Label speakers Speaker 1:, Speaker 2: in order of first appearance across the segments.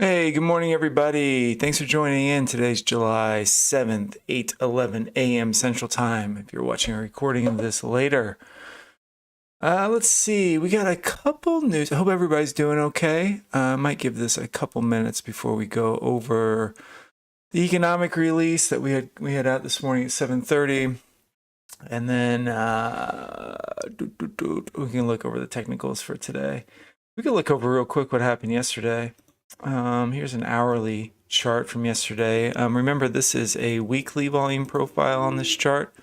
Speaker 1: Hey, good morning, everybody. Thanks for joining in. Today's July 7th, 8:11 a.m. Central Time. If you're watching a recording of this later, let's see. We got a couple news. I hope everybody's doing okay. I might give this a couple minutes before we go over the economic release that we had out this morning at 7:30, and then we can look over the technicals for today. We can look over real quick what happened yesterday. Here's an hourly chart from yesterday. Remember, this is a weekly volume profile on this chart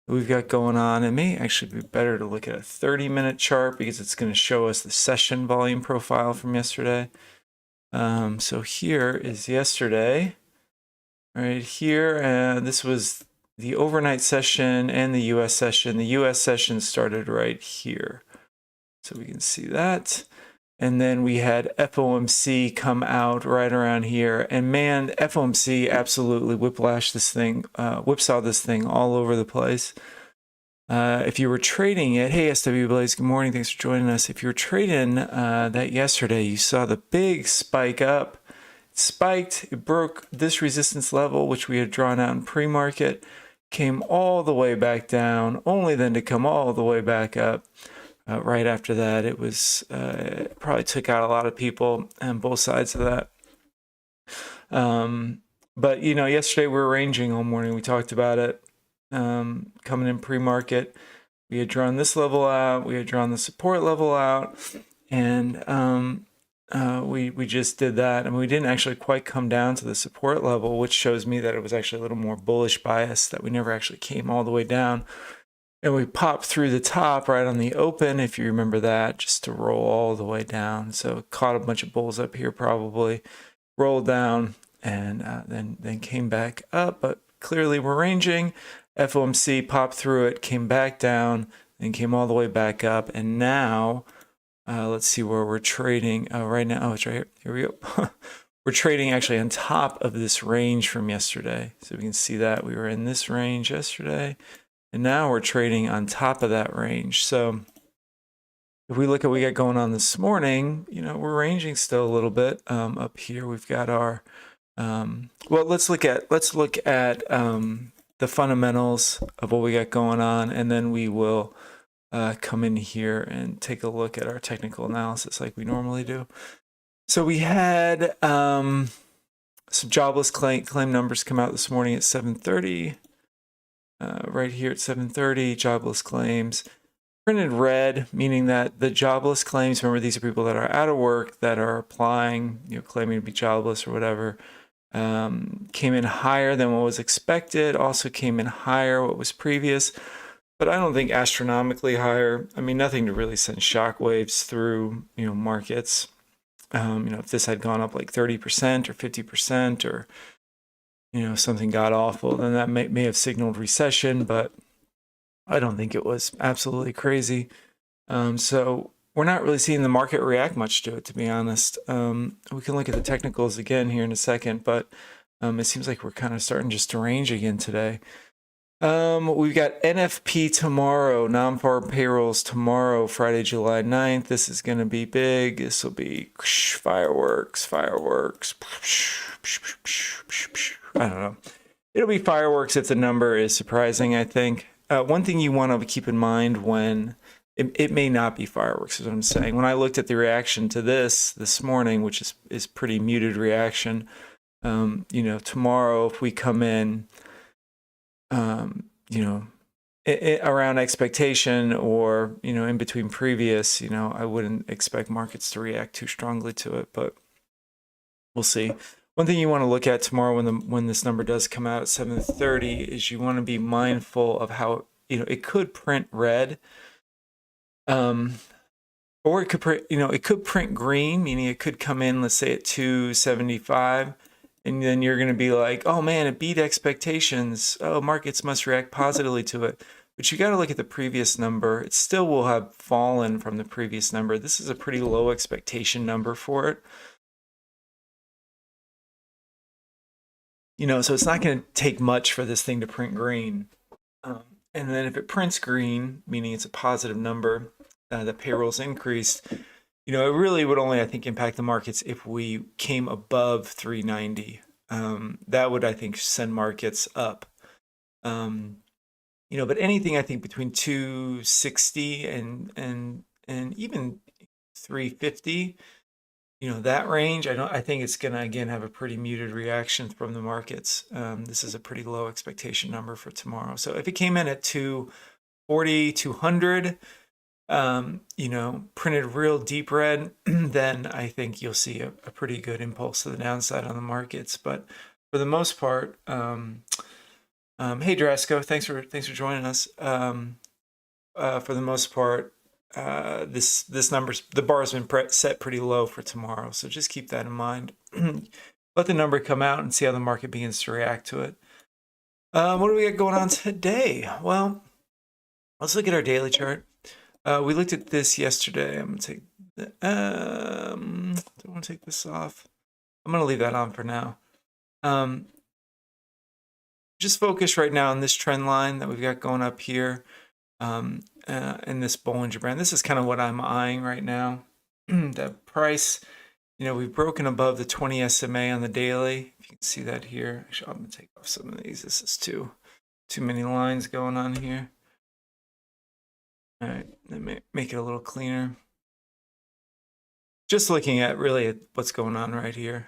Speaker 1: that we've got going on. It may actually be better to look at a 30-minute chart because it's going to show us the session volume profile from yesterday. So here is yesterday, right here. This was the overnight session and the US session. The US session started right here. So we can see that. And then we had FOMC come out right around here. And man, FOMC absolutely whipsawed this thing all over the place. If you were trading it, hey, SW Blaze, good morning. Thanks for joining us. If you were trading that yesterday, you saw the big spike up. It spiked, it broke this resistance level, which we had drawn out in pre-market, came all the way back down, only then to come all the way back up. Right after that, it was probably took out a lot of people on both sides of that. But yesterday we were ranging all morning. We talked about it coming in pre-market. We had drawn this level out. We had drawn the support level out, and we just did that. And we didn't actually quite come down to the support level, which shows me that it was actually a little more bullish bias, that we never actually came all the way down. And we popped through the top right on the open, if you remember that, just to roll all the way down. So caught a bunch of bulls up here probably, rolled down, and then came back up. But clearly we're ranging. FOMC popped through it, came back down, and came all the way back up. And now, let's see where we're trading right now. Oh, it's right here. Here we go. We're trading actually on top of this range from yesterday. So we can see that we were in this range yesterday. And now we're trading on top of that range. So if we look at what we got going on this morning, we're ranging still a little bit. Up here, we've got our, well, let's look at the fundamentals of what we got going on, and then we will come in here and take a look at our technical analysis like we normally do. So we had some jobless claim numbers come out this morning at 7:30. Right here at 7:30, jobless claims printed red, meaning that the jobless claims, remember, these are people that are out of work, that are applying, claiming to be jobless or whatever, came in higher than what was expected, also came in higher what was previous, but I don't think astronomically higher. I mean, nothing to really send shockwaves through, markets. If this had gone up like 30% or 50% or something god awful, then that may have signaled recession, but I don't think it was absolutely crazy. So we're not really seeing the market react much to it, to be honest. We can look at the technicals again here in a second, but it seems like we're kind of starting just to range again today. We've got NFP tomorrow, non-farm payrolls tomorrow, Friday, July 9th. This is going to be big. This will be fireworks. I don't know. It'll be fireworks if the number is surprising, I think. One thing you want to keep in mind when it may not be fireworks, is what I'm saying. When I looked at the reaction to this morning, which is pretty muted reaction, tomorrow if we come in, around expectation or, in between previous, I wouldn't expect markets to react too strongly to it, but we'll see. One thing you want to look at tomorrow when this number does come out at 7:30 is you want to be mindful of how, it could print red, or it could print green, meaning it could come in, let's say at 275. And then you're going to be like, oh man, it beat expectations. Oh, markets must react positively to it. But you got to look at the previous number. It still will have fallen from the previous number. This is a pretty low expectation number for it. So it's not going to take much for this thing to print green. And then if it prints green, meaning it's a positive number, the payroll's increased, it really would only, I think, impact the markets if we came above 390. That would, I think, send markets up. But anything, I think, between 260 and even 350, that range, I think it's going to, again, have a pretty muted reaction from the markets. This is a pretty low expectation number for tomorrow. So if it came in at 240, 200, printed real deep red, then I think you'll see a pretty good impulse to the downside on the markets. But for the most part, hey Drasco, thanks for joining us. For the most part, this the bar has been set pretty low for tomorrow, so just keep that in mind. Let the number come out and see how the market begins to react to it. What do we got going on today? Well, let's look at our daily chart. We looked at this yesterday. I'm gonna take don't want to take this off. I'm gonna leave that on for now. Just focus right now on this trend line that we've got going up here. In this Bollinger Band. This is kind of what I'm eyeing right now. The price, we've broken above the 20 SMA on the daily. If you can see that here. Actually, I'm going to take off some of these. This is too many lines going on here. All right, let me make it a little cleaner. Just looking at what's going on right here.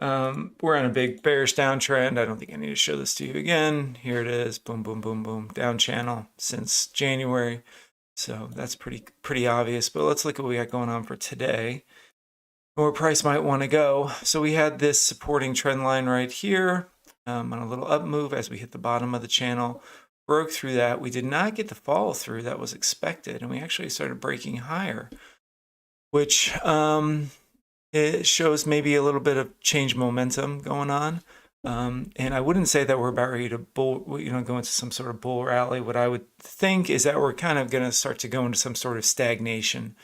Speaker 1: We're on a big bearish downtrend. I don't think I need to show this to you again. Here it is. Boom, boom, boom, boom. Down channel since January. So that's pretty obvious. But let's look at what we got going on for today. Where price might want to go. So we had this supporting trend line right here on a little up move as we hit the bottom of the channel. Broke through that. We did not get the follow through that was expected. And we actually started breaking higher, which it shows maybe a little bit of change momentum going on. And I wouldn't say that we're about ready to go into some sort of bull rally. What I would think is that we're kind of going to start to go into some sort of stagnation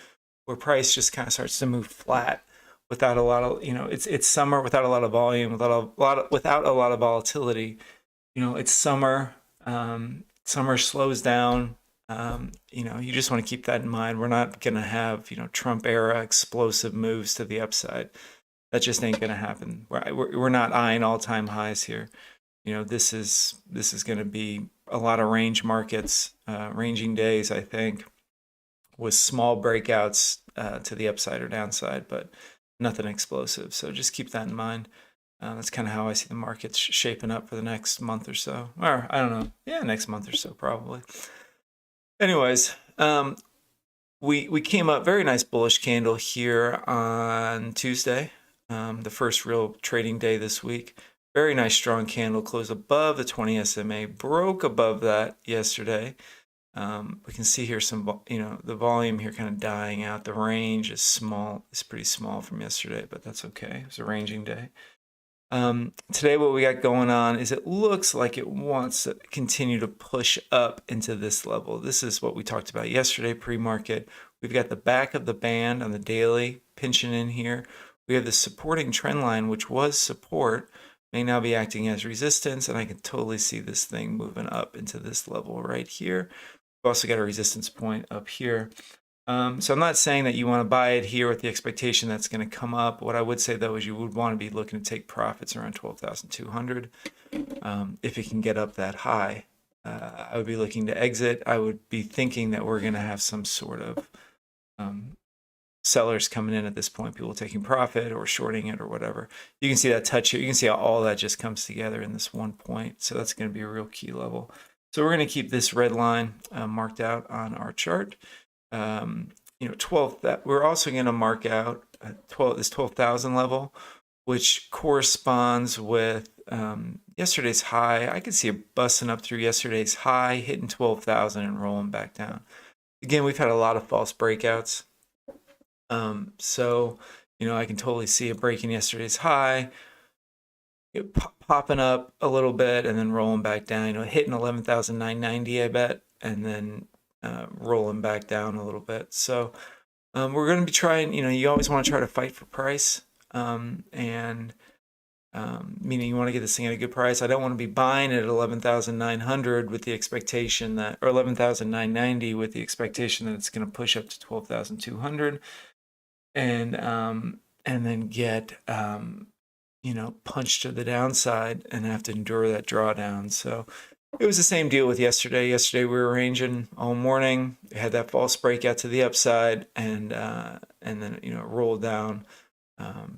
Speaker 1: where price just kind of starts to move flat without a lot of, it's summer without a lot of volume, without a lot of volatility. It's summer. Summer slows down. You just want to keep that in mind. We're not going to have, Trump era explosive moves to the upside. That just ain't going to happen. We're not eyeing all-time highs here. This is going to be a lot of range markets, ranging days, I think, with small breakouts to the upside or downside, but nothing explosive. So just keep that in mind. That's kind of how I see the markets shaping up for the next month or so. Or I don't know. Yeah, next month or so probably. Anyways, we came up very nice bullish candle here on Tuesday, the first real trading day this week. Very nice strong candle, closed above the 20 SMA, broke above that yesterday. We can see here some, the volume here kind of dying out. The range is small. It's pretty small from yesterday, but that's okay. It's a ranging day. Today what we got going on is it looks like it wants to continue to push up into this level. This is what we talked about yesterday, pre-market. We've got the back of the band on the daily pinching in here. We have the supporting trend line, which was support, may now be acting as resistance, and I can totally see this thing moving up into this level right here. We've also got a resistance point up here. So I'm not saying that you want to buy it here with the expectation that's going to come up. What I would say, though, is you would want to be looking to take profits around 12,200 if it can get up that high. I would be looking to exit. I would be thinking that we're going to have some sort of sellers coming in at this point, people taking profit or shorting it or whatever. You can see that touch here. You can see how all that just comes together in this one point. So that's going to be a real key level. So we're going to keep this red line marked out on our chart. 12, that we're also going to mark out this 12,000 level, which corresponds with yesterday's high. I could see it busting up through yesterday's high, hitting 12,000 and rolling back down. Again, we've had a lot of false breakouts. So, I can totally see it breaking yesterday's high, popping up a little bit and then rolling back down, hitting 11,990, I bet, and then rolling back down a little bit. So we're going to be trying, you always want to try to fight for price, and meaning you want to get this thing at a good price. I don't want to be buying it at 11,900 with the expectation that, or 11,990 with the expectation that it's going to push up to 12,200. and then get punched to the downside and have to endure that drawdown. So it was the same deal with yesterday. Yesterday we were ranging all morning. We had that false breakout to the upside, and then it rolled down.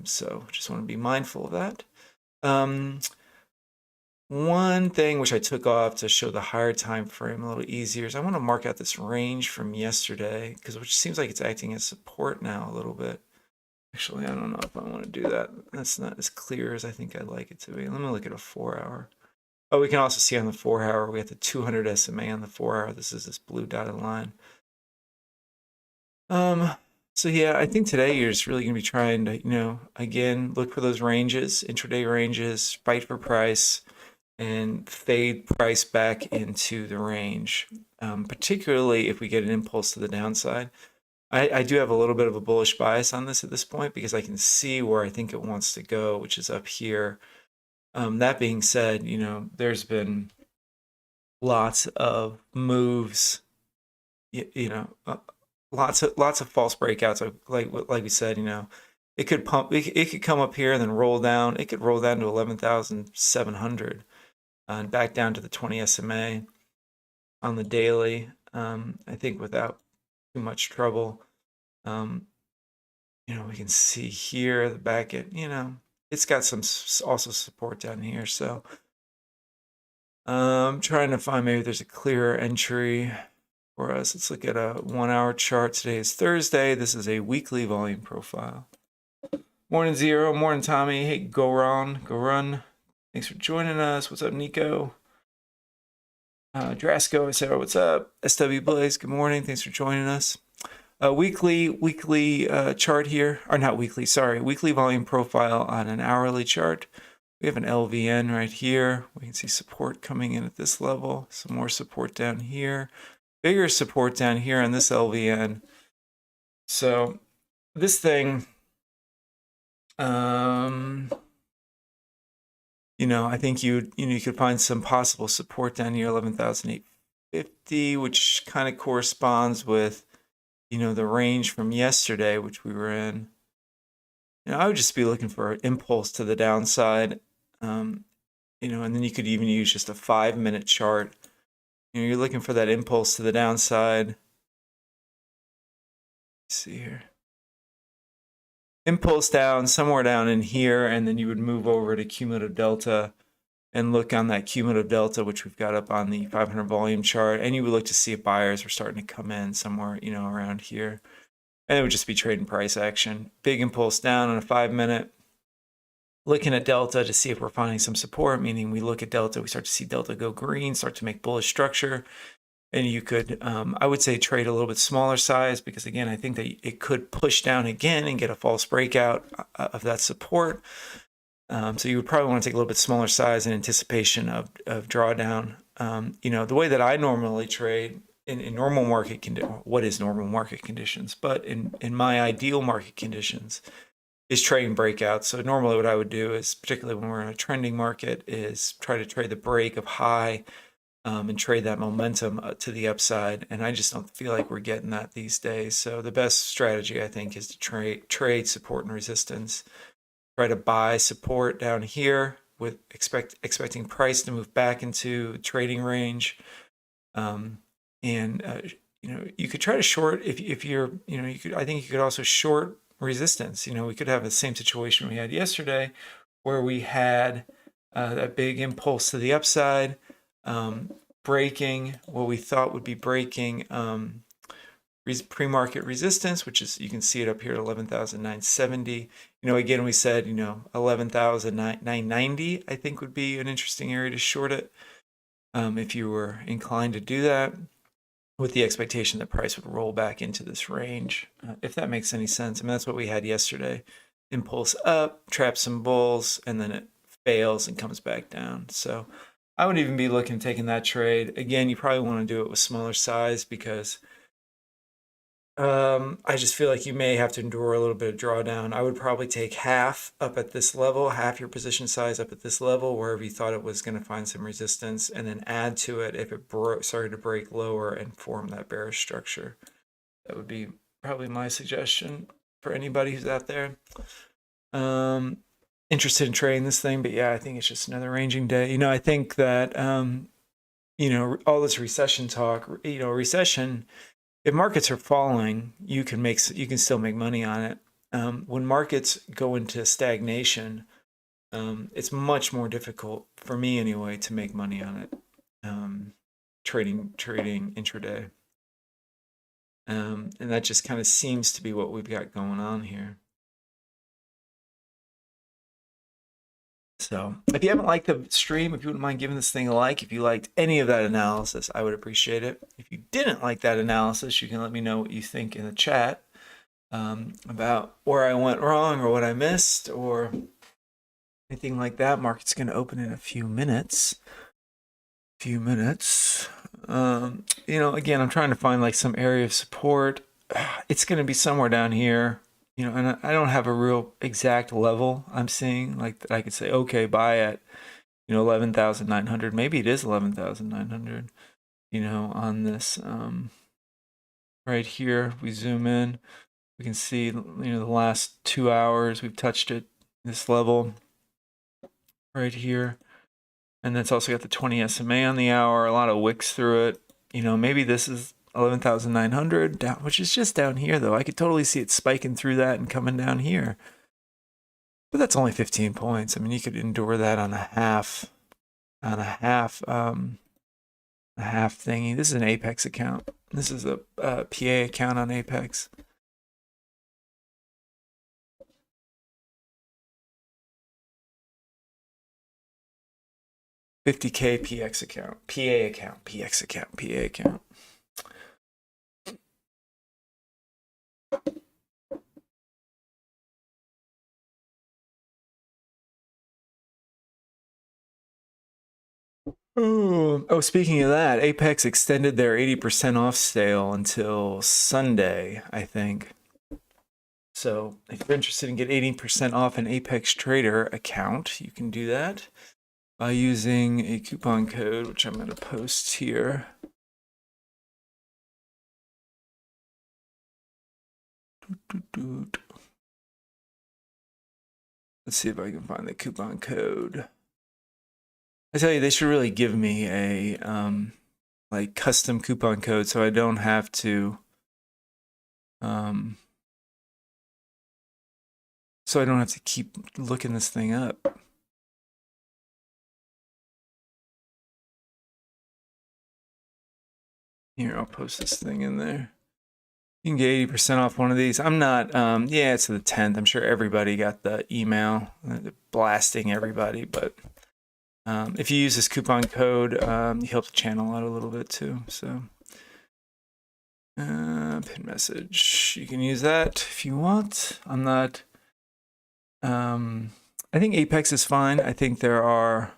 Speaker 1: So just want to be mindful of that. One thing which I took off to show the higher time frame a little easier is I want to mark out this range from yesterday, which seems like it's acting as support now a little bit. Actually, I don't know if I want to do that. That's not as clear as I think I'd like it to be. Let me look at a 4-hour. Oh, we can also see on the 4-hour, we have the 200 SMA on the 4-hour. This is this blue dotted line. So yeah, I think today you're just really going to be trying to, again, look for those ranges, intraday ranges, fight for price, and fade price back into the range, particularly if we get an impulse to the downside. I do have a little bit of a bullish bias on this at this point because I can see where I think it wants to go, which is up here. That being said, there's been lots of moves, lots of false breakouts. Like we said, it could come up here and then roll down. It could roll down to 11,700 and back down to the 20 SMA on the daily. I think without too much trouble. We can see here the back at, it's got some also support down here. So I'm trying to find maybe there's a clearer entry for us. Let's look at a 1-hour chart. Today is Thursday. This is a weekly volume profile. Morning Zero, morning Tommy. Hey, go run. Thanks for joining us. What's up, Nico? Drasco, I said, what's up? SW Blaze, good morning. Thanks for joining us. Weekly chart here, or not weekly, sorry, weekly volume profile on an hourly chart. We have an LVN right here. We can see support coming in at this level. Some more support down here. Bigger support down here on this LVN. So this thing, I think you could find some possible support down here, 11,850, which kind of corresponds with the range from yesterday, which we were in. I would just be looking for an impulse to the downside, and then you could even use just a 5-minute chart. You're looking for that impulse to the downside. Let's see here. Impulse down, somewhere down in here, and then you would move over to Cumulative Delta and look on that Cumulative Delta, which we've got up on the 500 volume chart, and you would look to see if buyers are starting to come in somewhere, around here. And it would just be trading price action. Big impulse down on a 5-minute. Looking at Delta to see if we're finding some support, meaning we look at Delta, we start to see Delta go green, start to make bullish structure. And you could, I would say, trade a little bit smaller size because, again, I think that it could push down again and get a false breakout of that support. So you would probably want to take a little bit smaller size in anticipation of drawdown. The way that I normally trade in normal market conditions, what is normal market conditions? But in my ideal market conditions, is trading breakouts. So normally what I would do is, particularly when we're in a trending market, is try to trade the break of high and trade that momentum to the upside. And I just don't feel like we're getting that these days. So the best strategy, I think, is to trade support and resistance. Try to buy support down here with expecting price to move back into trading range. You could try to short if you're, I think you could also short resistance. We could have the same situation we had yesterday where we had that big impulse to the upside, breaking what we thought would be breaking pre-market resistance, which is, you can see it up here at 11,970. Again, we said, 11,990, I think would be an interesting area to short it if you were inclined to do that, with the expectation that price would roll back into this range, if that makes any sense. I mean, that's what we had yesterday. Impulse up, trap some bulls, and then it fails and comes back down. So I would even be looking at taking that trade. Again, you probably want to do it with smaller size because I just feel like you may have to endure a little bit of drawdown. I would probably take half up at this level, half your position size up at this level, wherever you thought it was going to find some resistance, and then add to it if it started to break lower and form that bearish structure. That would be probably my suggestion. for anybody who's out there interested in trading this thing. But yeah, I think it's just another ranging day. I think that all this recession talk, recession, if markets are falling, you can still make money on it. When markets go into stagnation, it's much more difficult for me anyway to make money on it. Trading intraday. And that just kind of seems to be what we've got going on here. So if you haven't liked the stream, if you wouldn't mind giving this thing a like, if you liked any of that analysis, I would appreciate it. If you didn't like that analysis, you can let me know what you think in the chat about where I went wrong or what I missed or anything like that. Market's going to open in a few minutes. Again, I'm trying to find like some area of support. It's going to be somewhere down here. And I don't have a real exact level I'm seeing like that I could say, okay, buy at, 11,900. Maybe it is 11,900, on this, right here. If we zoom in, we can see, the last 2 hours, we've touched it, this level right here. And that's also got the 20 SMA on the hour, a lot of wicks through it. Maybe this is 11,900 down, which is just down here though. I could totally see it spiking through that and coming down here. But that's only 15 points. I mean, you could endure that on a half thingy. This is an Apex account. This is a PA account on Apex. $50K PX account, PA account, PX account, PA account. Oh, speaking of that, Apex extended their 80% off sale until Sunday, I think. So if you're interested in get 80% off an Apex Trader account, you can do that by using a coupon code, which I'm going to post here. Let's see if I can find the coupon code. I tell you, they should really give me a like custom coupon code so I don't have to keep looking this thing up. Here, I'll post this thing in there. You can get 80% off one of these. I'm not, yeah, it's the 10th. I'm sure everybody got the email blasting everybody, but if you use this coupon code, you help the channel out a little bit too. So, pin message, you can use that if you want. I'm not, I think Apex is fine. I think there are,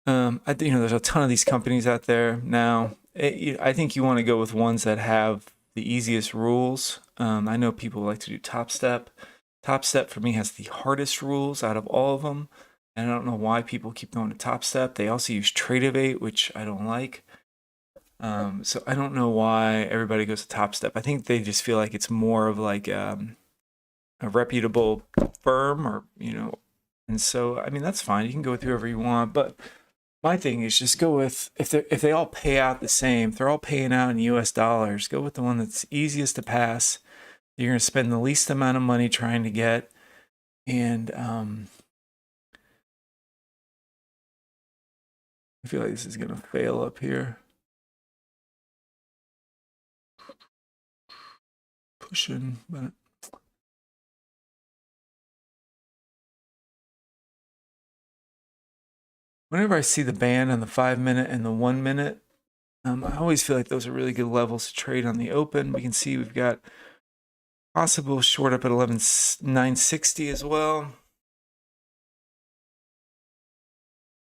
Speaker 1: there's a ton of these companies out there now. I think you want to go with ones that have the easiest rules. I know people like to do Top Step. Top Step for me has the hardest rules out of all of them. And I don't know why people keep going to Top Step. They also use Tradeovate, which I don't like. So I don't know why everybody goes to Top Step. I think they just feel like it's more of like a reputable firm, or and so I mean that's fine. You can go with whoever you want, but my thing is just go with if they all pay out the same, if they're all paying out in US dollars, go with the one that's easiest to pass. You're going to spend the least amount of money trying to get, and I feel like this is going to fail up here. Pushing, but whenever I see the band on the 5 minute and the 1 minute, I always feel like those are really good levels to trade on the open. We can see we've got possible short up at 11,960 as well.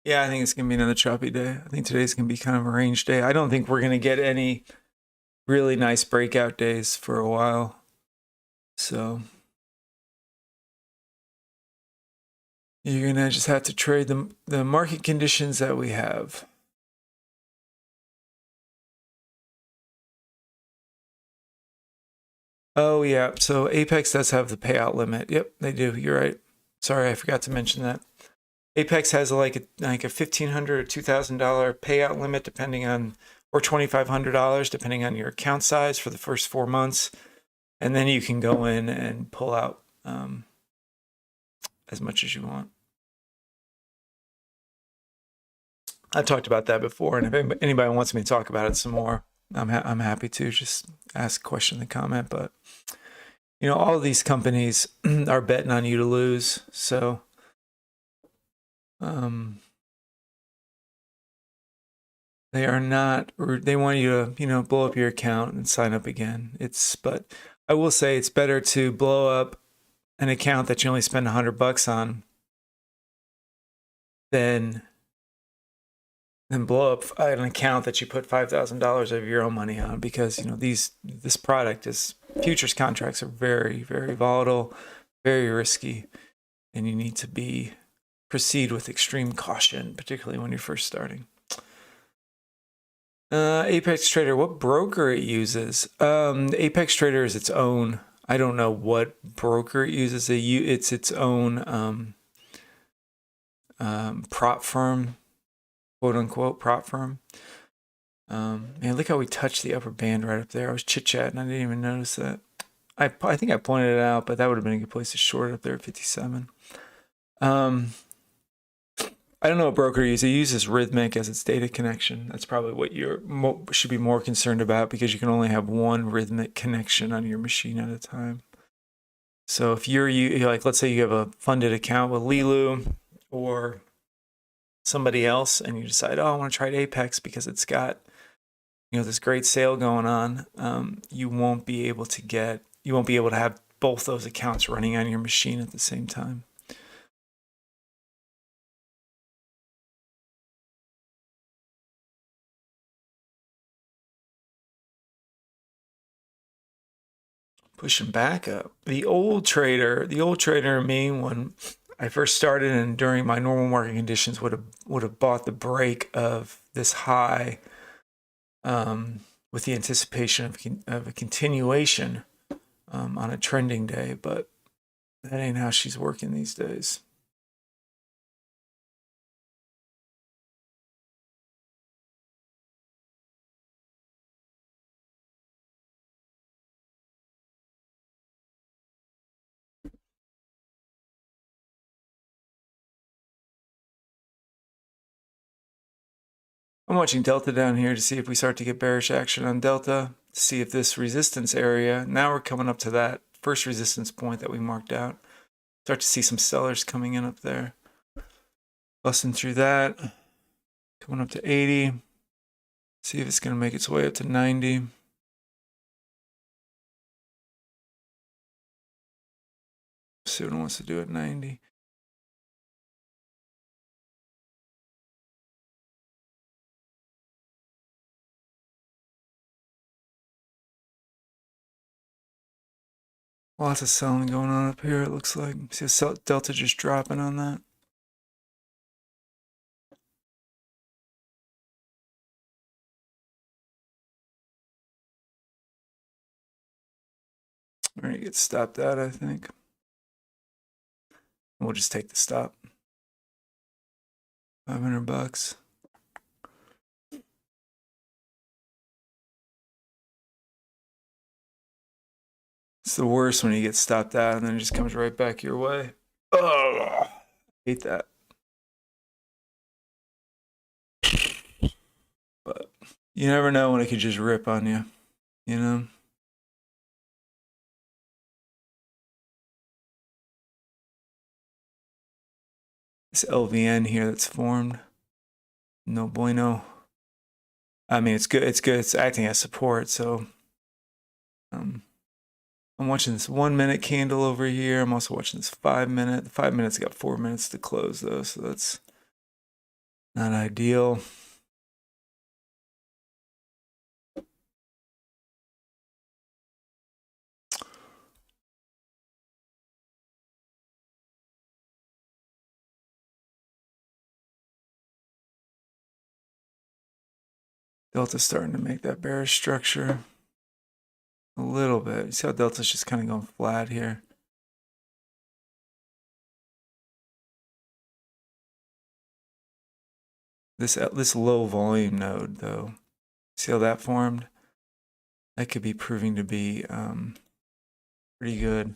Speaker 1: Yeah, I think it's going to be another choppy day. I think today's going to be kind of a range day. I don't think we're going to get any really nice breakout days for a while. So you're going to just have to trade the market conditions that we have. Oh yeah, so Apex does have the payout limit. Yep, they do. You're right. Sorry, I forgot to mention that. Apex has like a $1,500 or $2,000 payout limit, depending on, or $2,500 depending on your account size for the first 4 months, and then you can go in and pull out as much as you want. I've talked about that before, and if anybody wants me to talk about it some more, I'm happy to. Just ask a question in the comment. But all of these companies are betting on you to lose, so they are not. They want you to blow up your account and sign up again. But I will say it's better to blow up an account that you only spend $100 on than blow up an account that you put $5,000 of your own money on, because this product is, futures contracts are very, very volatile, very risky, and you need to proceed with extreme caution, particularly when you're first starting. Apex Trader, what broker it uses? Apex Trader is its own. I don't know what broker it uses. It's its own prop firm, quote unquote prop firm. Man, look how we touched the upper band right up there. I was chit-chatting, I didn't even notice that. I think I pointed it out, but that would have been a good place to short up there at 57. I don't know what broker it uses Rhythmic as its data connection. That's probably what you should be more concerned about, because you can only have one Rhythmic connection on your machine at a time. So if you're like, let's say you have a funded account with Lilu or somebody else, and you decide, oh, I want to try Apex because it's got this great sale going on, you won't be able to have both those accounts running on your machine at the same time. Pushing back up. The old trader me, when I first started and during my normal market conditions, would have bought the break of this high, with the anticipation of a continuation on a trending day, but that ain't how she's working these days. I'm watching Delta down here to see if we start to get bearish action on Delta, to see if this resistance area, now we're coming up to that first resistance point that we marked out, start to see some sellers coming in up there, busting through that, coming up to 80, see if it's going to make its way up to 90. See what it wants to do at 90. Lots of selling going on up here, it looks like. See Delta just dropping on that. We're going to get stopped out, I think. We'll just take the stop. $500. It's the worst when you get stopped out and then it just comes right back your way. Oh, I hate that. But you never know when it could just rip on you, This LVN here that's formed, no bueno. I mean, it's good. It's good. It's acting as support. So I'm watching this 1 minute candle over here. I'm also watching this 5 minute. The 5 minutes got 4 minutes to close though, so that's not ideal. Delta's starting to make that bearish structure. a little bit. You see how Delta's just kind of going flat here. This low volume node, though, see how that formed? That could be proving to be pretty good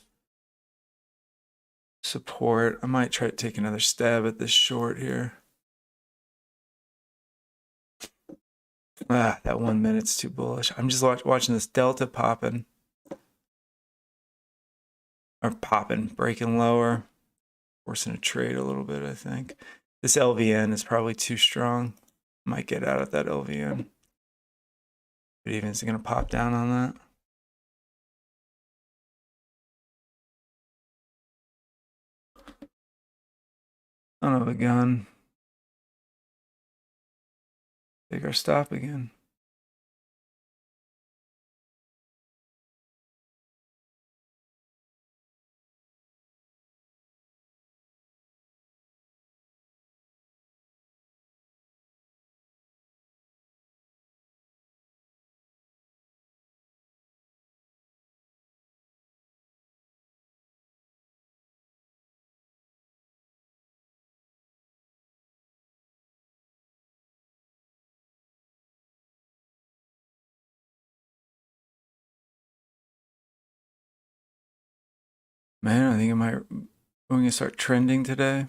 Speaker 1: support. I might try to take another stab at this short here. That 1 minute's too bullish. I'm just watching this Delta popping. Or popping, breaking lower. Forcing a trade a little bit, I think. This LVN is probably too strong. Might get out at that LVN. But even is it going to pop down on that? Son of a gun. Take our stop again. Man, I think we're going to start trending today.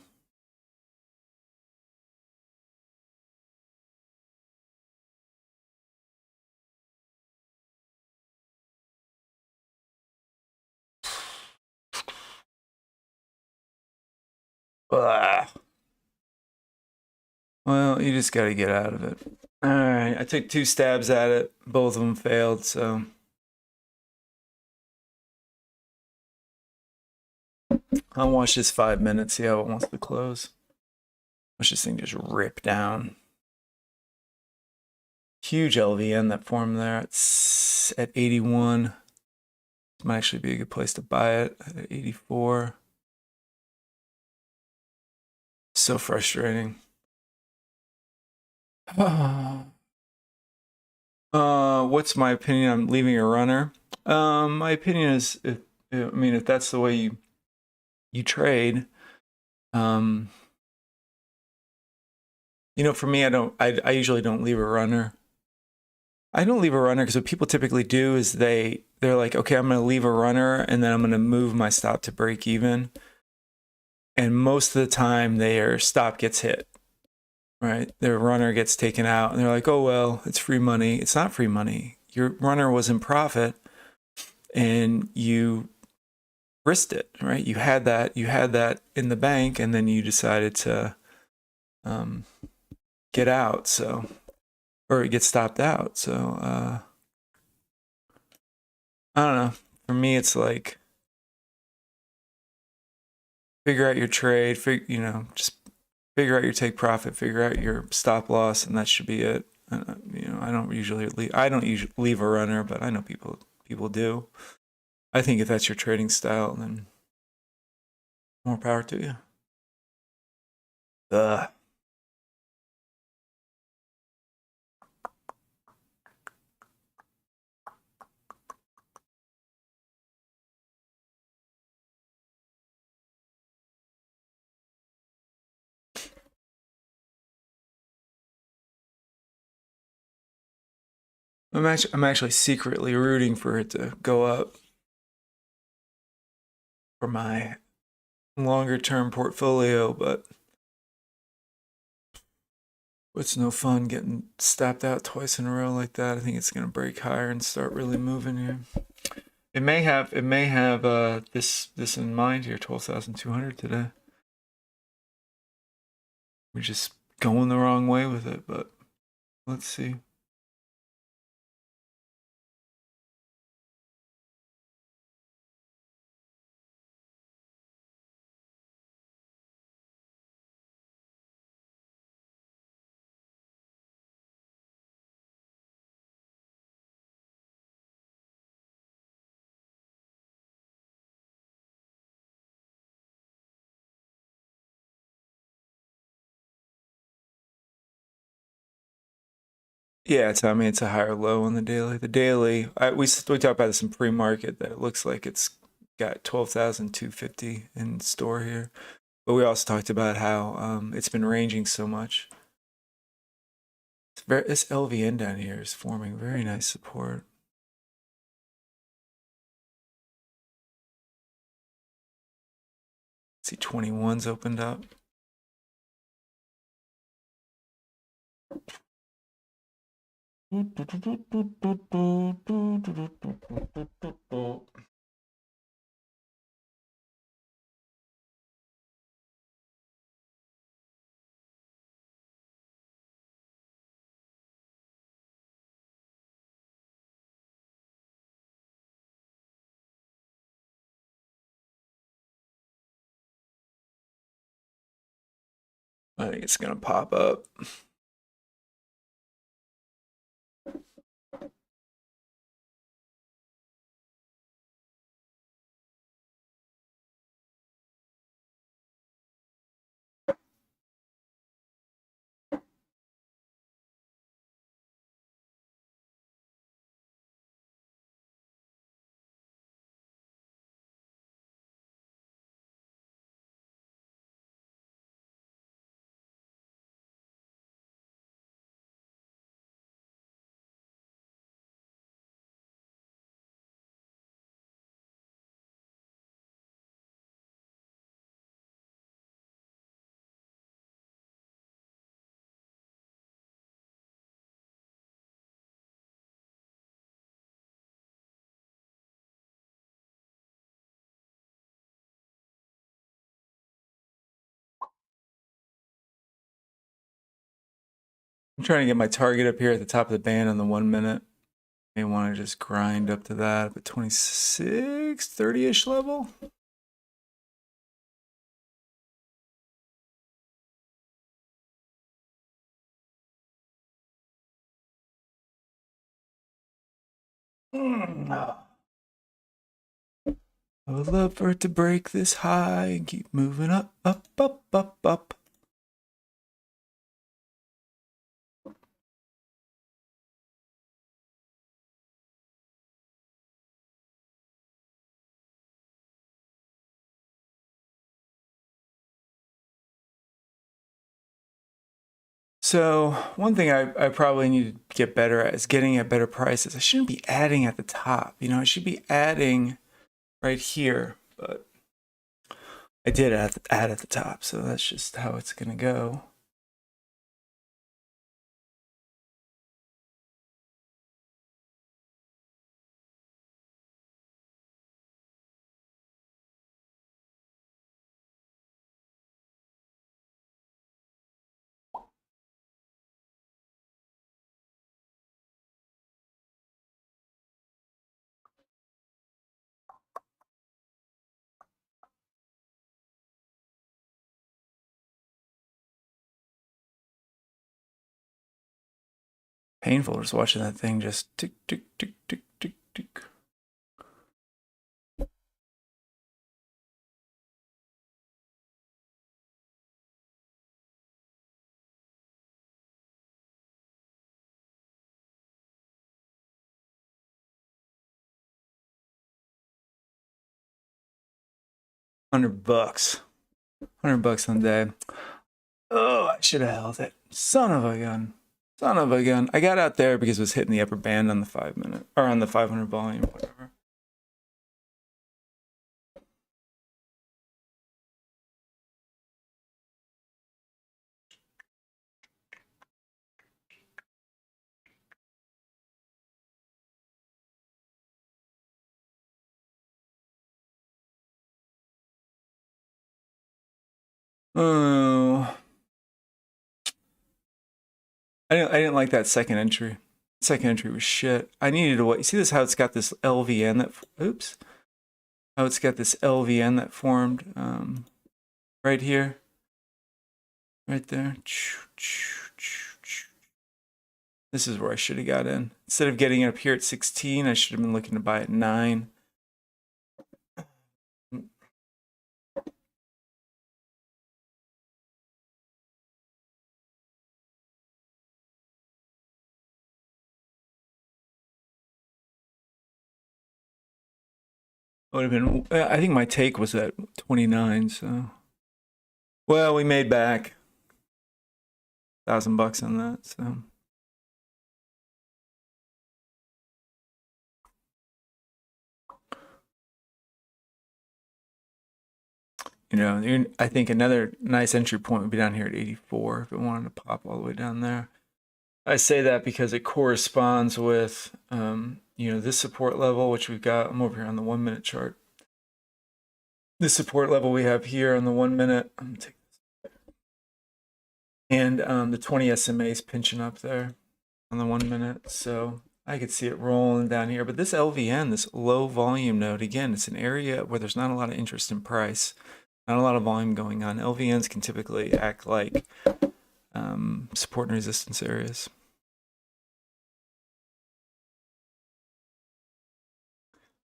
Speaker 1: Ugh. Well, you just got to get out of it. All right, I took 2 stabs at it. Both of them failed, so. I'll watch this 5 minutes, see how it wants to close. Watch this thing just rip down. Huge LVN that formed there. It's at 81. This might actually be a good place to buy it at 84. So frustrating. What's my opinion on leaving a runner? My opinion is, if that's the way you trade, for me, I usually don't leave a runner. I don't leave a runner because what people typically do is they're like, okay, I'm going to leave a runner and then I'm going to move my stop to break even. And most of the time their stop gets hit, right? Their runner gets taken out and they're like, oh, well, it's free money. It's not free money. Your runner was in profit and you risked it, right? You had that in the bank and then you decided to get out. So, or it gets stopped out. So, I don't know. For me, it's like, figure out your trade, just figure out your take profit, figure out your stop loss, and that should be it. I don't usually leave a runner, but I know people do. I think if that's your trading style, then more power to you. Ugh. I'm actually secretly rooting for it to go up for my longer term portfolio, but it's no fun getting stopped out twice in a row like that. I think it's going to break higher and start really moving here. It may have this in mind here, 12,200 today. We're just going the wrong way with it, but let's see. Yeah, it's, I mean, it's a higher low on the daily. The daily, we talked about this in pre-market that it looks like it's got 12,250 in store here. But we also talked about how it's been ranging so much. This LVN down here is forming very nice support. See, 21's opened up. I think it's gonna pop up. I'm trying to get my target up here at the top of the band on the 1 minute. May want to just grind up to that, but 26, 30-ish level. I would love for it to break this high and keep moving up, up, up, up, up. So one thing I probably need to get better at is getting at better prices. I shouldn't be adding at the top. You know, I should be adding right here, but I did add at the top, so that's just how it's gonna go. Painful just watching that thing just tick, tick, tick, tick, tick, tick. $100. $100 on the day. Oh, I should have held it. Son of a gun. Son of a gun. I got out there because it was hitting the upper band on the 5 minute or on the 500 volume, whatever. Oh, I didn't like that second entry. Second entry was shit. I needed to wait. You see this? How it's got this LVN that? Oops. How it's got this LVN that formed right here, right there. This is where I should have got in. Instead of getting it up here at 16, I should have been looking to buy at 9. would have been. I think my take was at 29. So, well, we made back $1,000 on that. So, I think another nice entry point would be down here at 84 if it wanted to pop all the way down there. I say that because it corresponds with, this support level, which we've got. I'm over here on the 1 minute chart. This support level we have here on the 1 minute. I'm gonna take this. And the 20 SMA is pinching up there on the 1 minute. So I could see it rolling down here. But this LVN, this low volume node, again, it's an area where there's not a lot of interest in price, not a lot of volume going on. LVNs can typically act like support and resistance areas.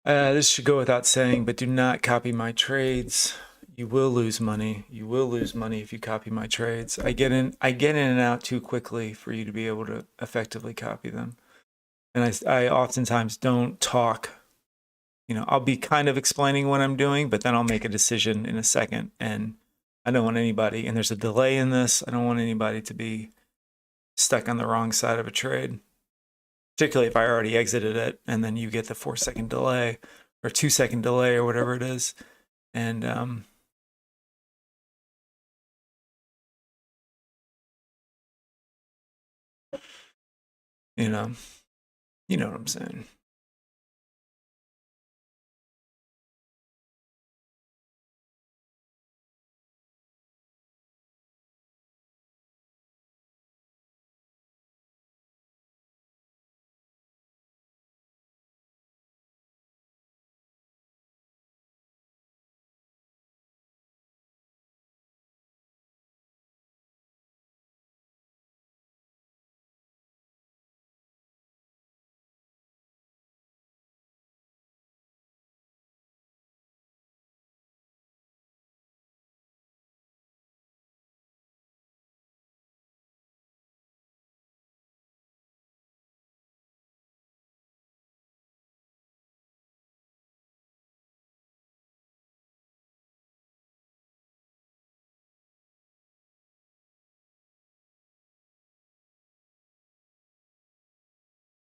Speaker 1: This should go without saying, but do not copy my trades. You will lose money. You will lose money if you copy my trades. I get in and out too quickly for you to be able to effectively copy them. And I oftentimes don't talk. I'll be kind of explaining what I'm doing, but then I'll make a decision in a second. And I don't want anybody, and there's a delay in this, I don't want anybody to be stuck on the wrong side of a trade. Particularly if I already exited it and then you get the 4-second delay or 2-second delay or whatever it is. And, you know what I'm saying.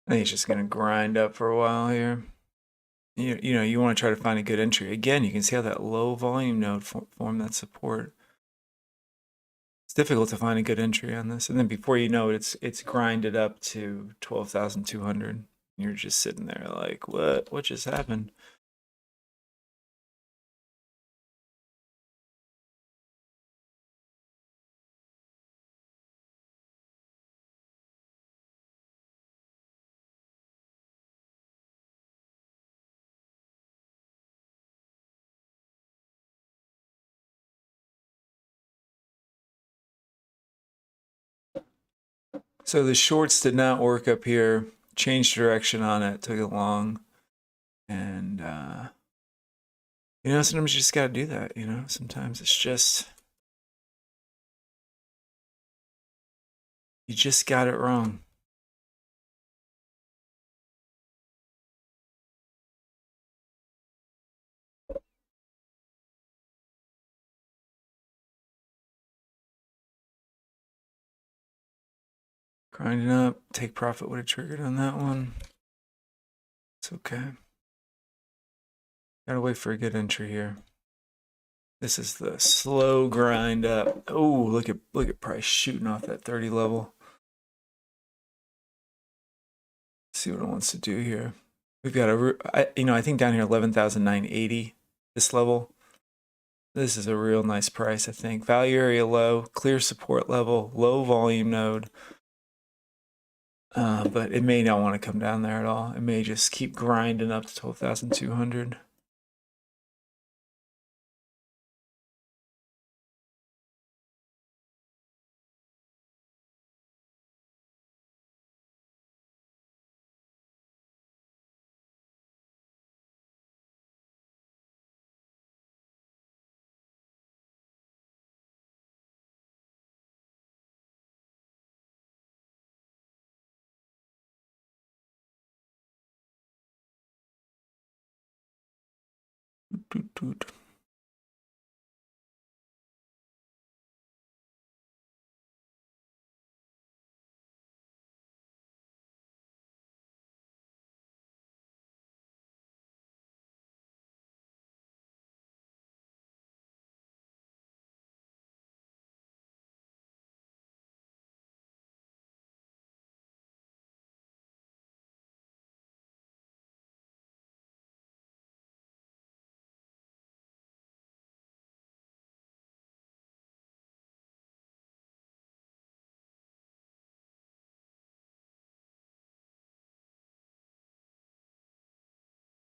Speaker 1: I think it's just going to grind up for a while here. You want to try to find a good entry. Again, you can see how that low volume node formed that support. It's difficult to find a good entry on this. And then before you know it, it's grinded up to 12,200. You're just sitting there like, what just happened? So the shorts did not work up here. Changed direction on it. Took it long. And, sometimes you just got to do that. Sometimes it's just, you just got it wrong. Grinding up. Take profit would have triggered on that one. It's okay. Gotta wait for a good entry here. This is the slow grind up. Oh, look at price shooting off that 30 level. Let's see what it wants to do here. We've got I think down here 11,980. This level. This is a real nice price, I think. Value area low, clear support level, low volume node. But it may not want to come down there at all. It may just keep grinding up to 12,200.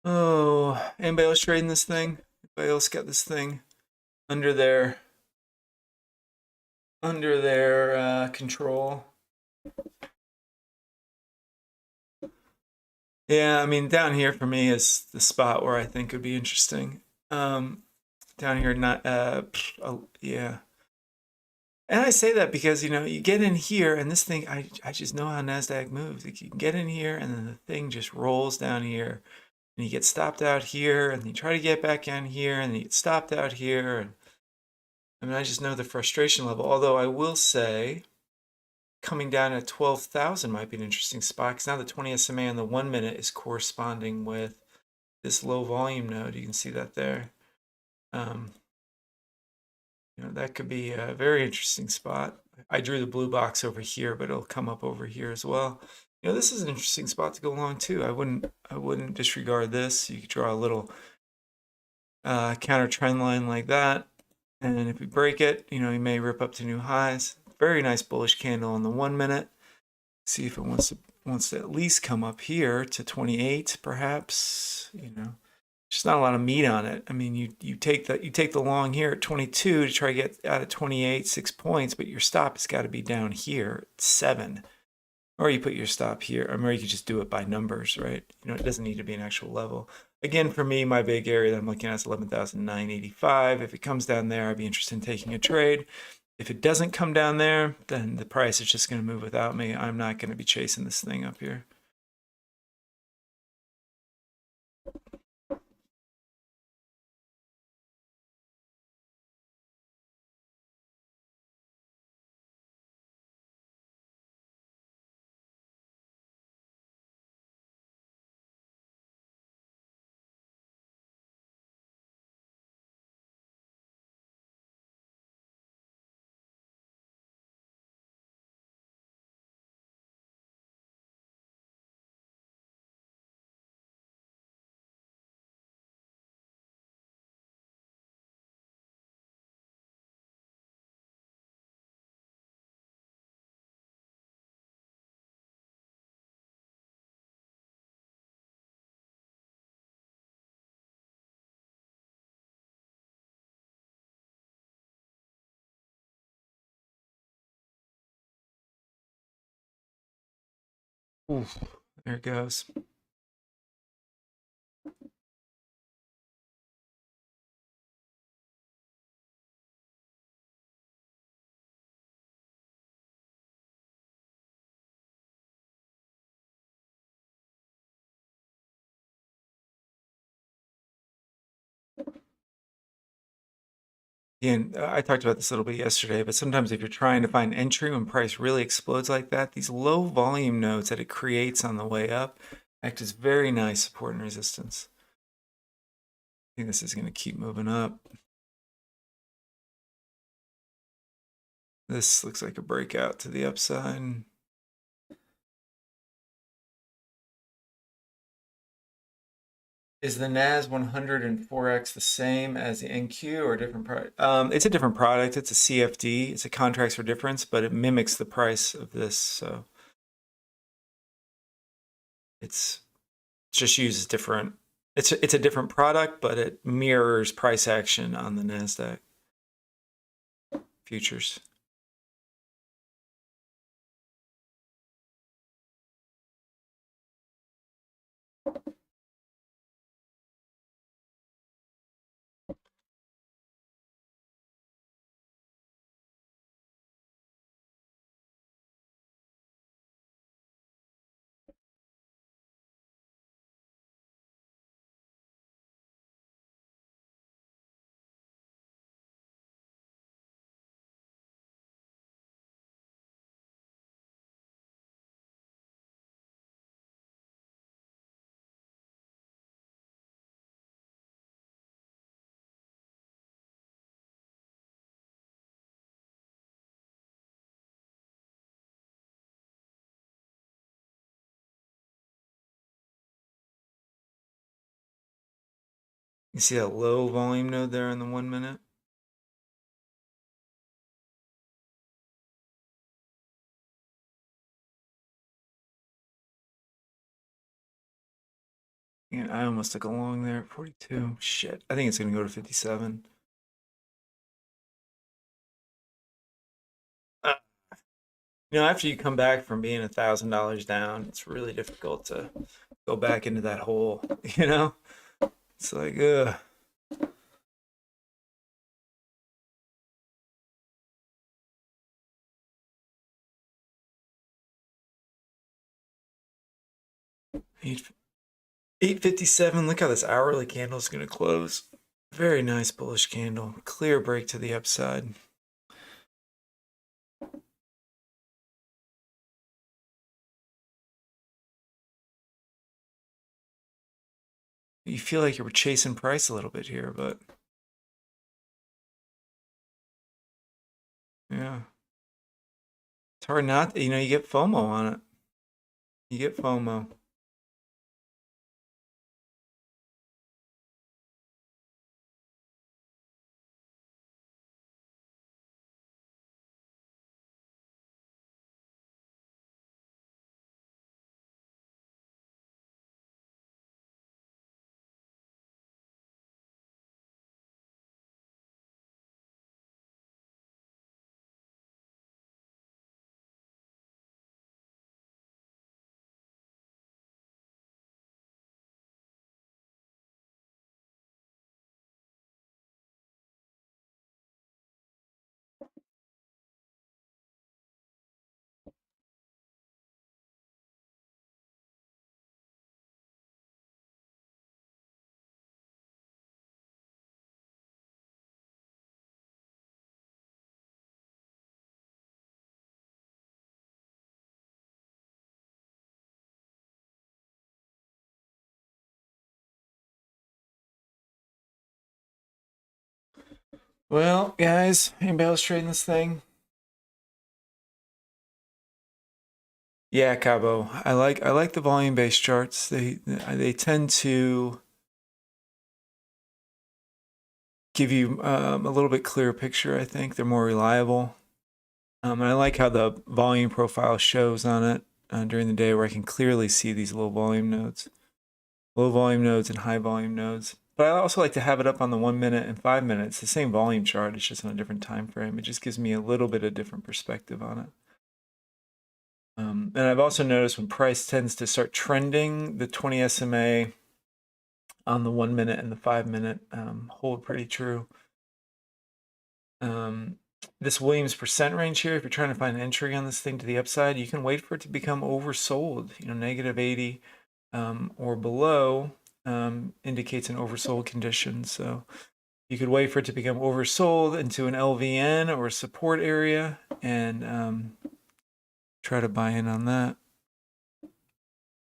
Speaker 1: Oh, anybody else trading this thing? Anybody else got this thing under their control? Yeah, I mean, down here for me is the spot where I think would be interesting. Down here, not yeah. And I say that because, you get in here and this thing, I just know how Nasdaq moves. Like, you can get in here and then the thing just rolls down here and you get stopped out here and you try to get back in here and you get stopped out here. And I mean, I just know the frustration level. Although I will say coming down at 12,000 might be an interesting spot because now the 20 SMA on the 1 minute is corresponding with this low volume node. You can see that there. That could be a very interesting spot. I drew the blue box over here, but it'll come up over here as well. This is an interesting spot to go along too. I wouldn't disregard this. You could draw a little counter trend line like that. And then if we break it, you may rip up to new highs. Very nice bullish candle on the 1 minute. See if it wants to at least come up here to 28, perhaps. Just not a lot of meat on it. I mean, you take the long here at 22 to try to get out of 28, 6 points, but your stop has got to be down here at 7. Or you put your stop here, or you could just do it by numbers, right? It doesn't need to be an actual level. Again, for me, my big area that I'm looking at is 11,985. If it comes down there, I'd be interested in taking a trade. If it doesn't come down there, then the price is just going to move without me. I'm not going to be chasing this thing up here. Oof, there it goes. And I talked about this a little bit yesterday, but sometimes if you're trying to find entry when price really explodes like that, these low volume nodes that it creates on the way up act as very nice support and resistance. I think this is going to keep moving up. This looks like a breakout to the upside. Is the NAS 104X the same as the NQ or a different product? It's a different product. It's a CFD. It's a contracts for difference, but it mimics the price of this. So it's just uses different. It's a different product, but it mirrors price action on the Nasdaq futures. You see that low volume node there in the 1 minute? Yeah, I almost took a long there at 42. Shit. I think it's going to go to 57. After you come back from being $1,000 down, it's really difficult to go back into that hole. It's like, ugh. Eight, 857. Look how this hourly candle is going to close. Very nice bullish candle. Clear break to the upside. You feel like you were chasing price a little bit here, but yeah. It's hard not, you get FOMO on it. You get FOMO. Well, guys, anybody else trading this thing? Yeah, Cabo. I like the volume-based charts. They tend to give you a little bit clearer picture. I think they're more reliable. And I like how the volume profile shows on it during the day, where I can clearly see these low volume nodes and high volume nodes. But I also like to have it up on the 1 minute and 5 minutes. The same volume chart, it's just on a different time frame. It just gives me a little bit of different perspective on it. And I've also noticed when price tends to start trending, the 20 SMA on the 1 minute and the 5 minute hold pretty true. This Williams percent range here, if you're trying to find an entry on this thing to the upside, you can wait for it to become oversold. Negative 80 or below indicates an oversold condition. So you could wait for it to become oversold into an LVN or a support area and try to buy in on that.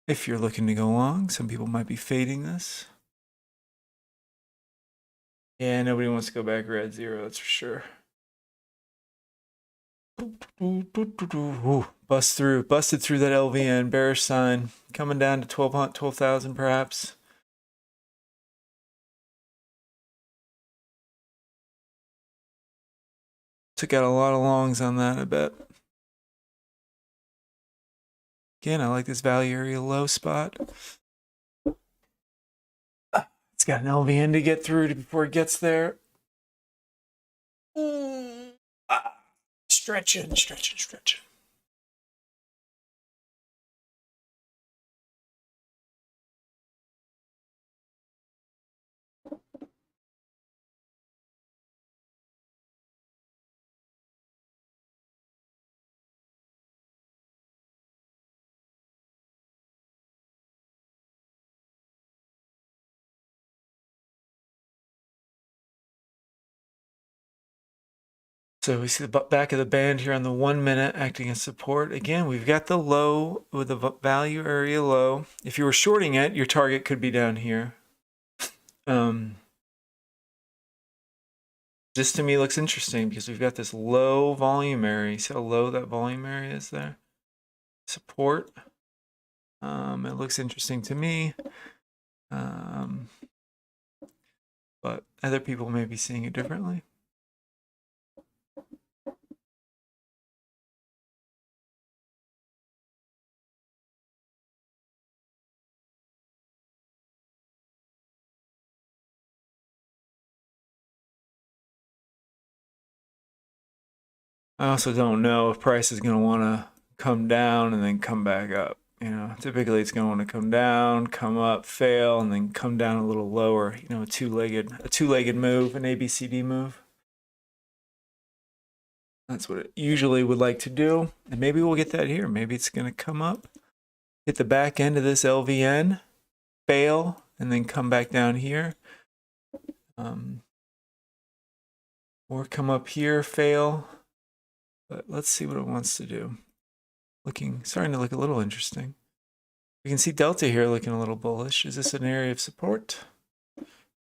Speaker 1: If you're looking to go long, some people might be fading this. Yeah, nobody wants to go back red zero, that's for sure. Ooh, busted through that LVN, bearish sign, coming down to 12,000 perhaps. Took out a lot of longs on that, I bet. Again, I like this value area low spot. It's got an LVN to get through before it gets there. Stretching. So we see the back of the band here on the 1 minute acting as support. Again, we've got the low with the value area low. If you were shorting it, your target could be down here. This to me looks interesting because we've got this low volume area. See how low that volume area is there? Support. It looks interesting to me. but other people may be seeing it differently. I also don't know if price is going to want to come down and then come back up. You know, typically it's going to want to come down, come up, fail, and then come down a little lower. You know, a two-legged move, an ABCD move. That's what it usually would like to do. And maybe we'll get that here. Maybe it's going to come up, hit the back end of this LVN, fail, and then come back down here. Or come up here, fail. But let's see what it wants to do. Starting to look a little interesting. We can see Delta here looking a little bullish. Is this an area of support?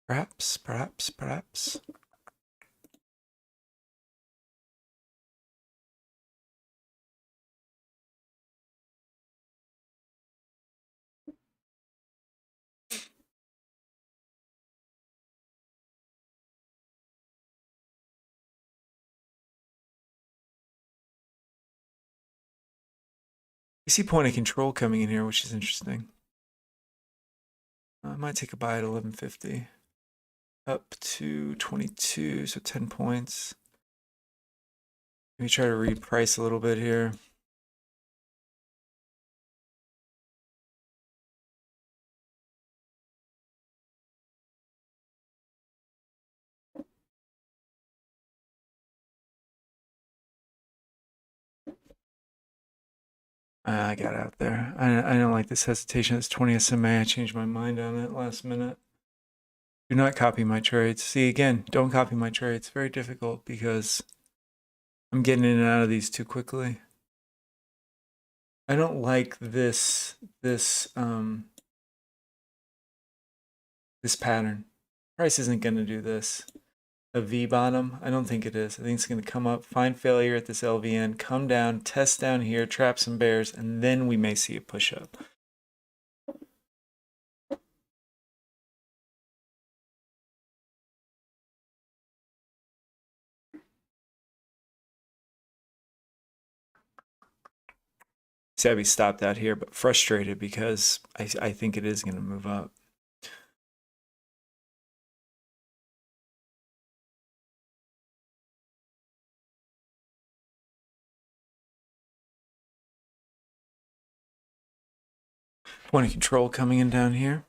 Speaker 1: Perhaps, perhaps, perhaps. You see point of control coming in here, which is interesting. I might take a buy at 1150. Up to 22, so 10 points. Let me try to reprice a little bit here. I got out there. I don't like this hesitation. It's 20 SMA. I changed my mind on it last minute. Do not copy my trades. See, again, don't copy my trades. Very difficult because I'm getting in and out of these too quickly. I don't like this pattern. Price isn't going to do this. A V bottom? I don't think it is. I think it's going to come up, find failure at this LVN, come down, test down here, trap some bears, and then we may see a push up. Savvy stopped out here, but frustrated because I think it is going to move up. Point of control coming in down here.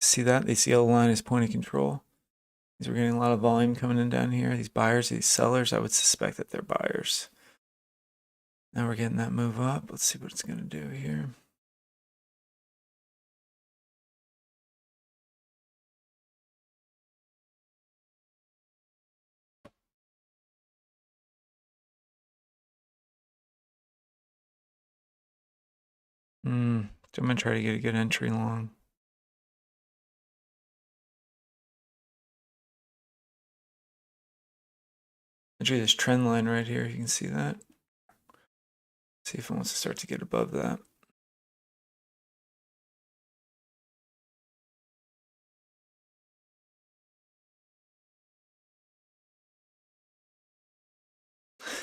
Speaker 1: See that? The ACL line is point of control. We're getting a lot of volume coming in down here. These buyers, these sellers, I would suspect that they're buyers. Now we're getting that move up. Let's see what it's going to do here. So I'm going to try to get a good entry long. Actually, this trend line right here, you can see that. See if it wants to start to get above that.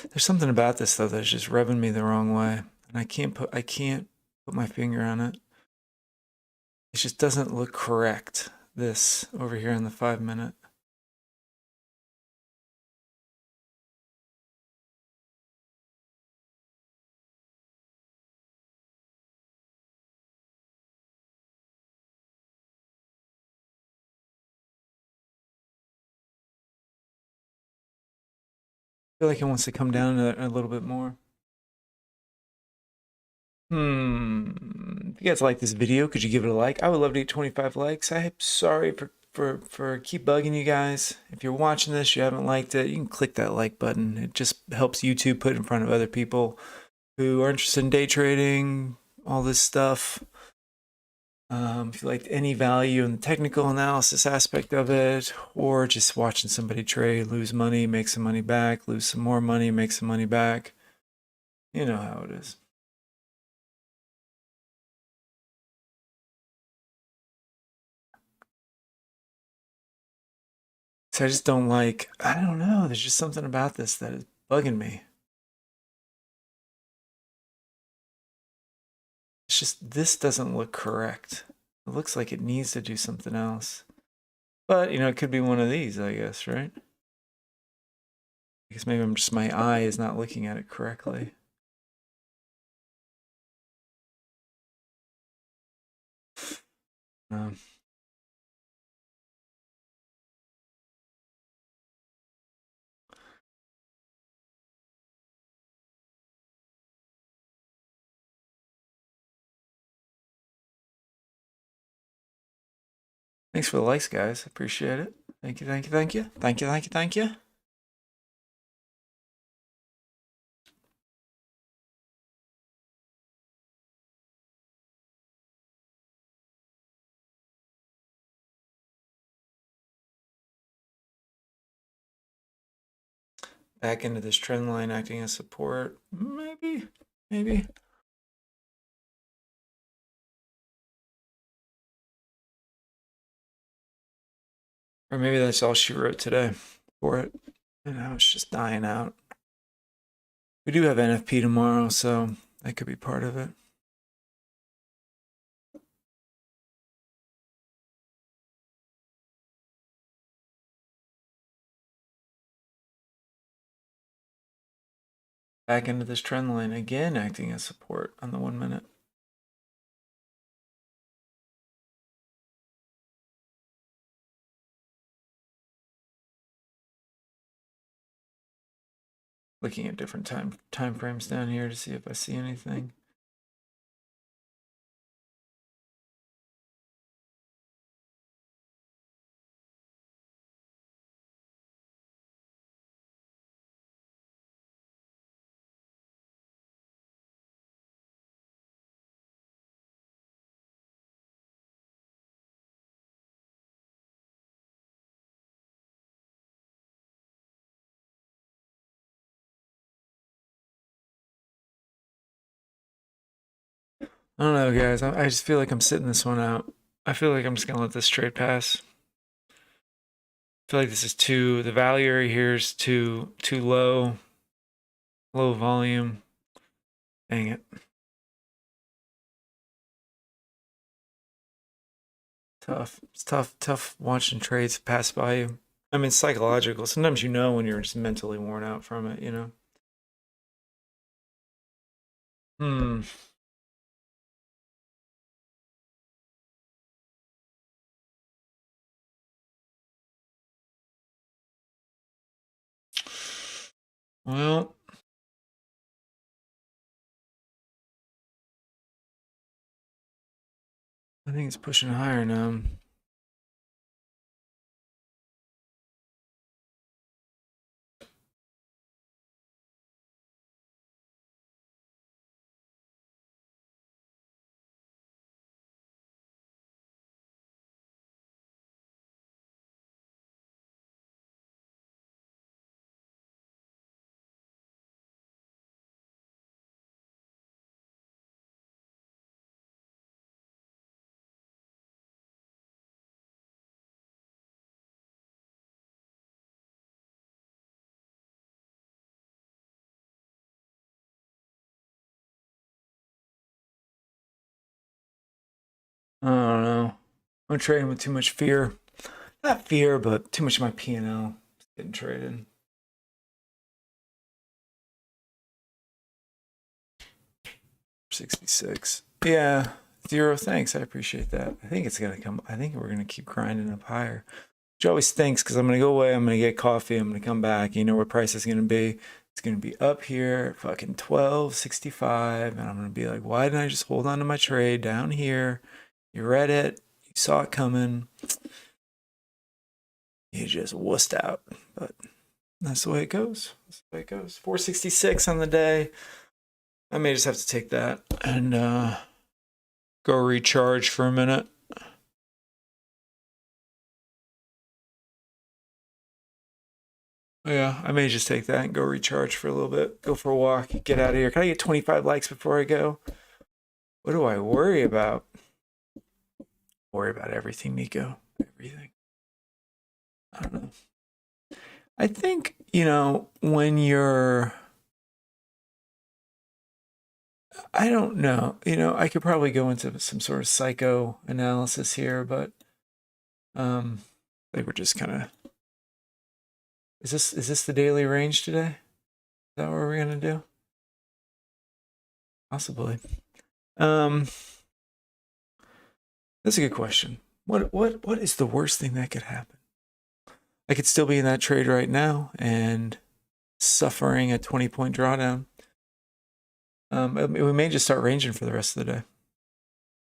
Speaker 1: There's something about this though that's just rubbing me the wrong way, and I can't put my finger on it. It just doesn't look correct. This over here in the 5 minute. I feel like it wants to come down a little bit more. If you guys like this video, could you give it a like? I would love to get 25 likes. I'm sorry for keep bugging you guys. If you're watching this, you haven't liked it, you can click that like button. It just helps YouTube put it in front of other people who are interested in day trading, all this stuff. If you liked any value in the technical analysis aspect of it, or just watching somebody trade, lose money, make some money back, lose some more money, make some money back, you know how it is. So I just don't like, I don't know. There's just something about this that is bugging me. It's just, this doesn't look correct. It looks like it needs to do something else. But, you know, it could be one of these, I guess, right? I guess maybe my eye is not looking at it correctly. Thanks for the likes, guys. Appreciate it. Thank you, thank you, thank you. Thank you, thank you, thank you. Back into this trend line acting as support. Maybe, maybe. Or maybe that's all she wrote today for it. And now it's just dying out. We do have NFP tomorrow, so that could be part of it. Back into this trend line again, acting as support on the 1 minute. Looking at different time frames down here to see if I see anything. I don't know, guys. I just feel like I'm sitting this one out. I feel like I'm just gonna let this trade pass. I feel like this is the value area here is too low volume. Dang it. Tough. It's tough watching trades pass by you. I mean, it's psychological. Sometimes you know when you're just mentally worn out from it, you know? Hmm. Well, I think it's pushing higher now. I don't know. I'm trading with too much fear. Not fear, but too much of my P&L getting traded. 66. Yeah. 0, thanks. I appreciate that. I think it's gonna come. I think we're gonna keep grinding up higher. Which always stinks because I'm gonna go away, I'm gonna get coffee, I'm gonna come back. You know where price is gonna be? It's gonna be up here, fucking 12.65, and I'm gonna be like, why didn't I just hold on to my trade down here? You read it, you saw it coming, you just wussed out. But that's the way it goes. That's the way it goes. 466 on the day. I may just have to take that and go recharge for a minute. Yeah, I may just take that and go recharge for a little bit. Go for a walk, get out of here. Can I get 25 likes before I go? What do I worry about? Worry about everything, Nico. Everything. I don't know. I think, when you're, I don't know, I could probably go into some sort of psychoanalysis here, but I think we're just kind of, is this the daily range today? Is that what we're gonna do? Possibly. That's a good question. What is the worst thing that could happen? I could still be in that trade right now and suffering a 20-point drawdown. We may just start ranging for the rest of the day.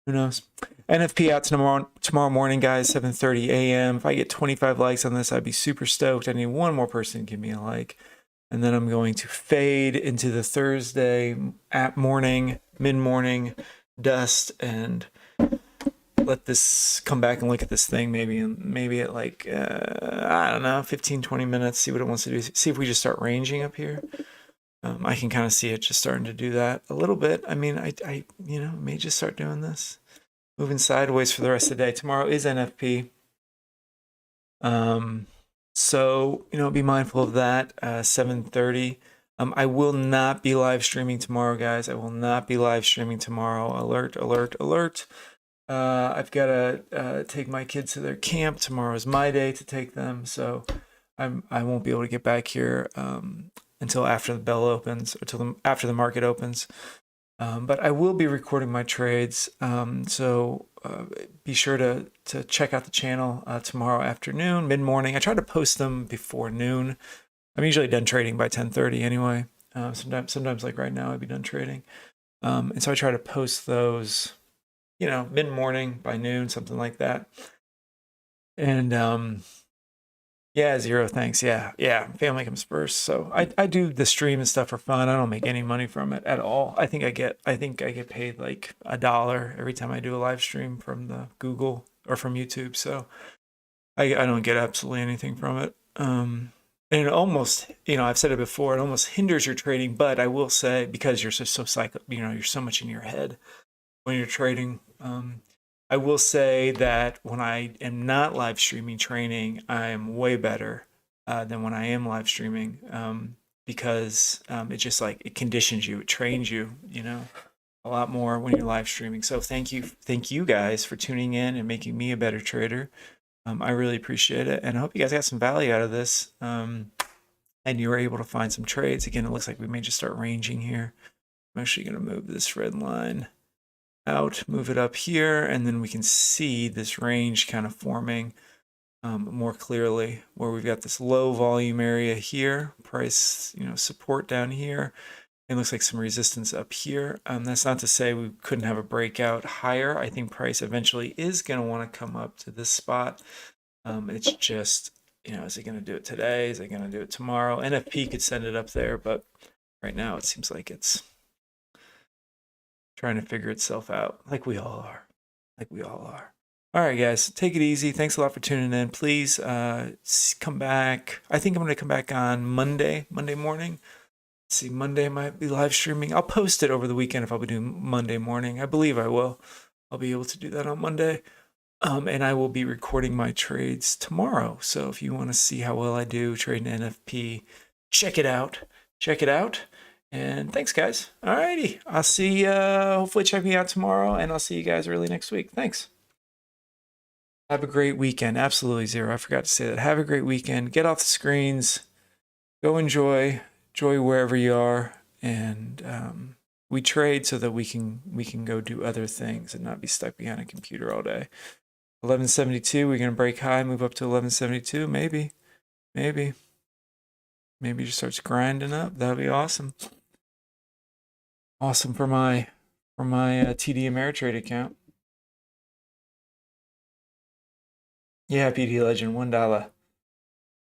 Speaker 1: Who knows? NFP out tomorrow morning, guys, 7:30 a.m. If I get 25 likes on this, I'd be super stoked. I need one more person to give me a like. And then I'm going to fade into the Thursday mid-morning dust and let this come back and look at this thing maybe at like, I don't know, 15, 20 minutes, see what it wants to do. See if we just start ranging up here. I can kind of see it just starting to do that a little bit. I mean, I may just start doing this. Moving sideways for the rest of the day. Tomorrow is NFP. So, be mindful of that. 7:30. I will not be live streaming tomorrow, guys. I will not be live streaming tomorrow. Alert, alert, alert. I've got to take my kids to their camp. Tomorrow is my day to take them. So I won't be able to get back here until after the bell opens, or after the market opens. But I will be recording my trades. So be sure to check out the channel tomorrow afternoon, mid-morning. I try to post them before noon. I'm usually done trading by 10:30 anyway. Sometimes like right now, I'd be done trading. And so I try to post those, mid-morning by noon, something like that. And yeah, zero thanks. Yeah, family comes first. So I do the stream and stuff for fun. I don't make any money from it at all. I think I get paid like $1 every time I do a live stream from the Google or from YouTube. So I don't get absolutely anything from it. And it almost, I've said it before, it almost hinders your trading. But I will say, because you're so you're so much in your head when you're trading. I will say that when I am not live streaming training, I am way better than when I am live streaming, because it just it conditions you, it trains you, a lot more when you're live streaming. So thank you guys for tuning in and making me a better trader. I really appreciate it, and I hope you guys got some value out of this, and you were able to find some trades. Again, it looks like we may just start ranging here. I'm actually going to move this red line out, move it up here, and then we can see this range kind of forming more clearly, where we've got this low volume area here, price, support down here. It looks like some resistance up here. That's not to say we couldn't have a breakout higher. I think price eventually is going to want to come up to this spot. It's just, is it going to do it today? Is it going to do it tomorrow? NFP could send it up there, but right now it seems like it's trying to figure itself out, like we all are. All right, guys, take it easy. Thanks a lot for tuning in. Please come back. I think I'm going to come back on Monday morning. Let's see, Monday I might be live streaming. I'll post it over the weekend if I'll be doing Monday morning. I believe I will. I'll be able to do that on Monday. And I will be recording my trades tomorrow. So if you want to see how well I do trading NFP, check it out. And thanks, guys. All righty. I'll see you. Hopefully check me out tomorrow, and I'll see you guys early next week. Thanks. Have a great weekend. Absolutely zero. I forgot to say that. Have a great weekend. Get off the screens. Go enjoy wherever you are. And we trade so that we can go do other things and not be stuck behind a computer all day. 1172, we're going to break high, move up to 1172. Maybe it just starts grinding up. That'd be awesome. Awesome for my TD Ameritrade account. Yeah, PD Legend, $1.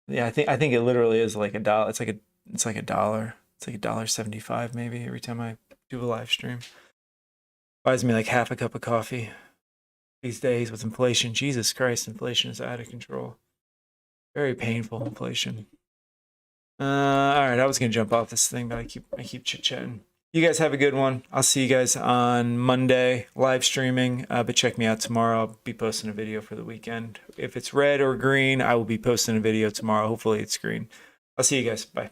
Speaker 1: Yeah, I think it literally is like $1. It's like $1. It's like $1.75 maybe every time I do a live stream. Buys me like half a cup of coffee. These days with inflation, Jesus Christ, inflation is out of control. Very painful inflation. All right, I was gonna jump off this thing, but I keep chit-chatting. You guys have a good one. I'll see you guys on Monday live streaming, but check me out tomorrow. I'll be posting a video for the weekend. If it's red or green, I will be posting a video tomorrow. Hopefully it's green. I'll see you guys. Bye.